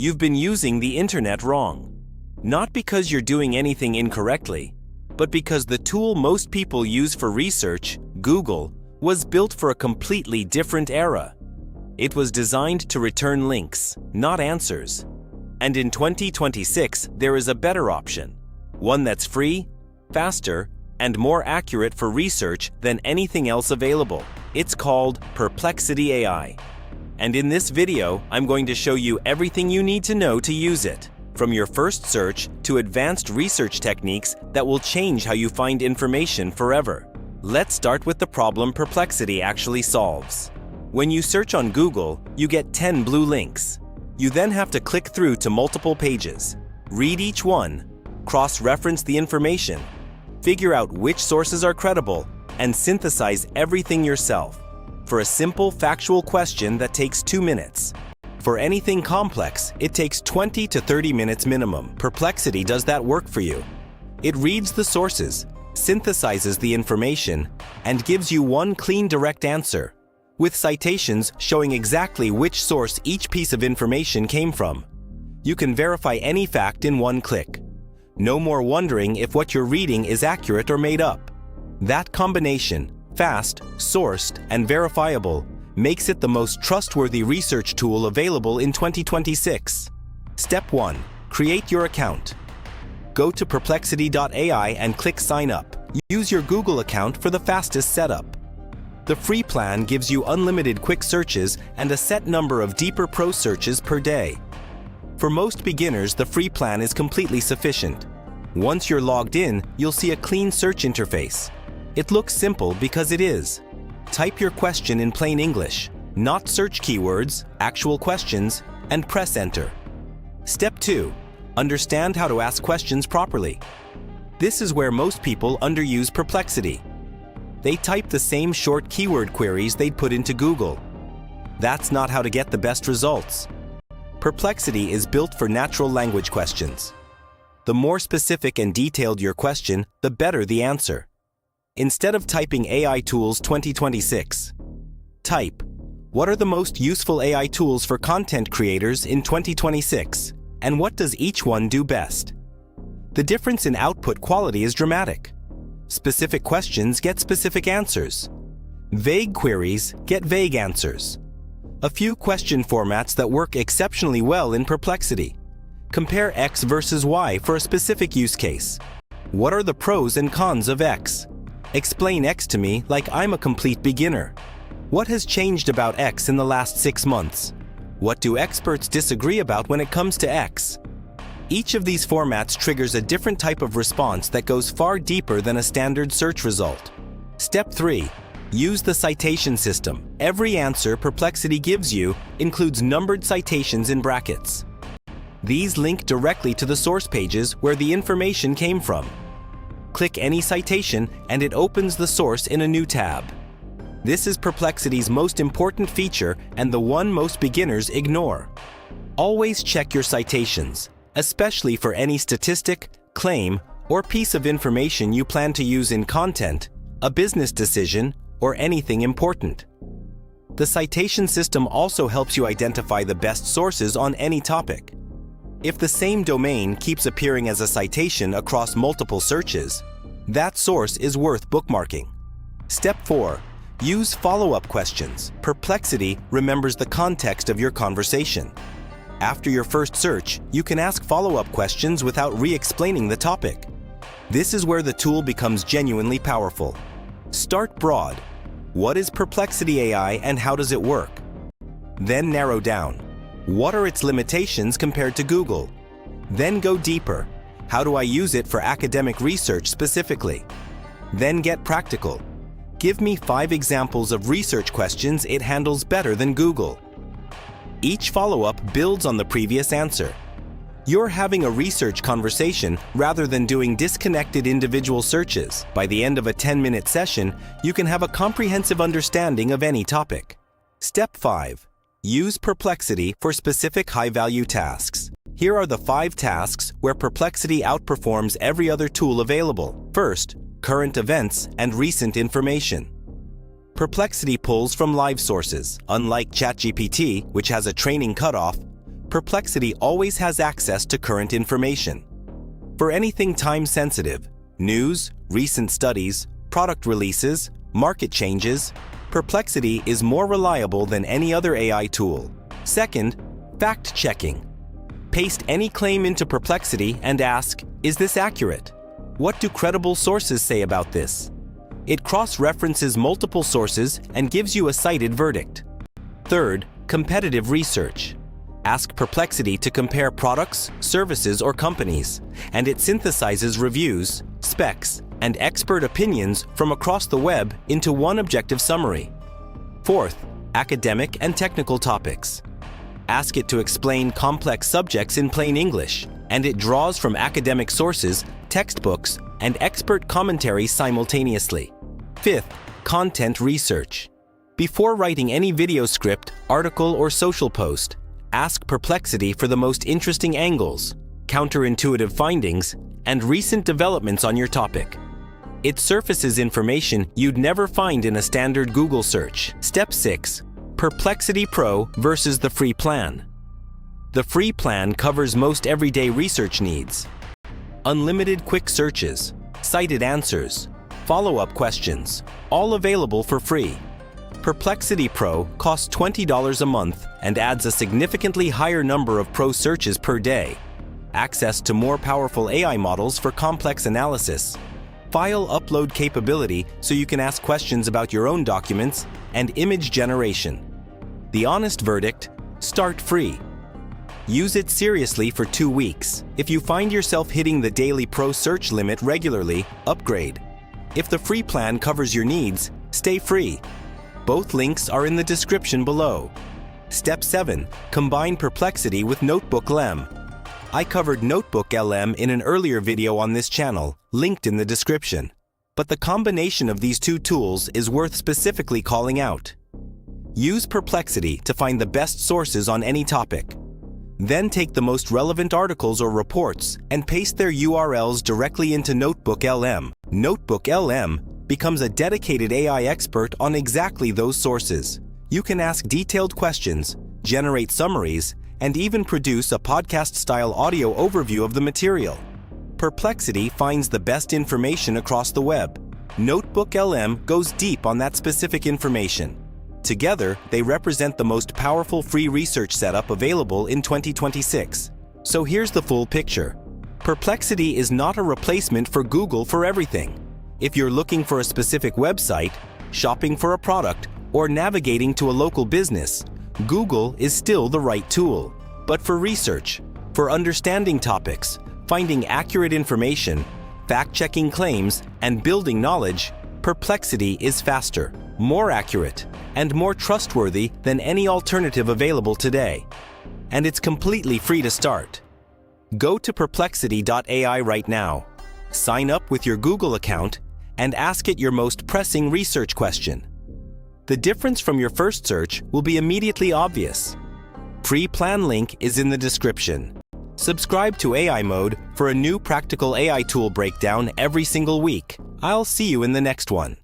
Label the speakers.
Speaker 1: You've been using the internet wrong. Not because you're doing anything incorrectly, but because the tool most people use for research, Google, was built for a completely different era. It was designed to return links, not answers. And in 2026, there is a better option. One that's free, faster, and more accurate for research than anything else available. It's called Perplexity AI. And in this video, I'm going to show you everything you need to know to use it, from your first search to advanced research techniques that will change how you find information forever. Let's start with the problem Perplexity actually solves. When you search on Google, you get 10 blue links. You then have to click through to multiple pages, read each one, cross-reference the information, figure out which sources are credible, and synthesize everything yourself. For a simple factual question that takes 2 minutes. For anything complex, it takes 20 to 30 minutes minimum. Perplexity does that work for you. It reads the sources, synthesizes the information, and gives you one clean, direct answer, with citations showing exactly which source each piece of information came from. You can verify any fact in one click. No more wondering if what you're reading is accurate or made up. That combination, fast, sourced, and verifiable, makes it the most trustworthy research tool available in 2026. Step 1. Create your account. Go to Perplexity.ai and click Sign Up. Use your Google account for the fastest setup. The free plan gives you unlimited quick searches and a set number of deeper pro searches per day. For most beginners, the free plan is completely sufficient. Once you're logged in, you'll see a clean search interface. It looks simple because it is. Type your question in plain English, not search keywords, actual questions, and press Enter. Step 2. Understand how to ask questions properly. This is where most people underuse Perplexity. They type the same short keyword queries they'd put into Google. That's not how to get the best results. Perplexity is built for natural language questions. The more specific and detailed your question, the better the answer. Instead of typing AI Tools 2026, type, what are the most useful AI tools for content creators in 2026, and what does each one do best? The difference in output quality is dramatic. Specific questions get specific answers. Vague queries get vague answers. A few question formats that work exceptionally well in Perplexity. Compare X versus Y for a specific use case. What are the pros and cons of X? Explain X to me like I'm a complete beginner. What has changed about X in the last 6 months? What do experts disagree about when it comes to X? Each of these formats triggers a different type of response that goes far deeper than a standard search result. Step 3. Use the citation system. Every answer Perplexity gives you includes numbered citations in brackets. These link directly to the source pages where the information came from. Click any citation and it opens the source in a new tab. This is Perplexity's most important feature and the one most beginners ignore. Always check your citations, especially for any statistic, claim, or piece of information you plan to use in content, a business decision, or anything important. The citation system also helps you identify the best sources on any topic. If the same domain keeps appearing as a citation across multiple searches, that source is worth bookmarking. Step 4. Use follow-up questions. Perplexity remembers the context of your conversation. After your first search, you can ask follow-up questions without re-explaining the topic. This is where the tool becomes genuinely powerful. Start broad. What is Perplexity AI and how does it work? Then narrow down. What are its limitations compared to Google? Then go deeper. How do I use it for academic research specifically? Then get practical. Give me 5 examples of research questions it handles better than Google. Each follow-up builds on the previous answer. You're having a research conversation rather than doing disconnected individual searches. By the end of a 10-minute session, you can have a comprehensive understanding of any topic. Step 5. Use Perplexity for specific high-value tasks. Here are the 5 tasks where Perplexity outperforms every other tool available. First, current events and recent information. Perplexity pulls from live sources. Unlike ChatGPT, which has a training cutoff, Perplexity always has access to current information. For anything time-sensitive, news, recent studies, product releases, market changes, Perplexity is more reliable than any other AI tool. Second, fact-checking. Paste any claim into Perplexity and ask, is this accurate? What do credible sources say about this? It cross-references multiple sources and gives you a cited verdict. Third, competitive research. Ask Perplexity to compare products, services, or companies, and it synthesizes reviews, specs, and expert opinions from across the web into one objective summary. Fourth, academic and technical topics. Ask it to explain complex subjects in plain English, and it draws from academic sources, textbooks, and expert commentary simultaneously. Fifth, content research. Before writing any video script, article, or social post, ask Perplexity for the most interesting angles, counterintuitive findings, and recent developments on your topic. It surfaces information you'd never find in a standard Google search. Step 6. Perplexity Pro versus the free plan. The free plan covers most everyday research needs. Unlimited quick searches, cited answers, follow-up questions, all available for free. Perplexity Pro costs $20 a month and adds a significantly higher number of pro searches per day, access to more powerful AI models for complex analysis, file upload capability so you can ask questions about your own documents, and image generation. The honest verdict: start free. Use it seriously for 2 weeks. If you find yourself hitting the daily pro search limit regularly, upgrade. If the free plan covers your needs, stay free. Both links are in the description below. Step 7. Combine Perplexity with NotebookLM. I covered NotebookLM in an earlier video on this channel, linked in the description. But the combination of these two tools is worth specifically calling out. Use Perplexity to find the best sources on any topic. Then take the most relevant articles or reports and paste their URLs directly into NotebookLM. NotebookLM becomes a dedicated AI expert on exactly those sources. You can ask detailed questions, generate summaries, and even produce a podcast-style audio overview of the material. Perplexity finds the best information across the web. NotebookLM goes deep on that specific information. Together, they represent the most powerful free research setup available in 2026. So here's the full picture. Perplexity is not a replacement for Google for everything. If you're looking for a specific website, shopping for a product, or navigating to a local business, Google is still the right tool. But for research, for understanding topics, finding accurate information, fact-checking claims, and building knowledge, Perplexity is faster, more accurate, and more trustworthy than any alternative available today. And it's completely free to start. Go to Perplexity.ai right now, sign up with your Google account, and ask it your most pressing research question. The difference from your first search will be immediately obvious. Free plan link is in the description. Subscribe to AIMode for a new practical AI tool breakdown every single week. I'll see you in the next one.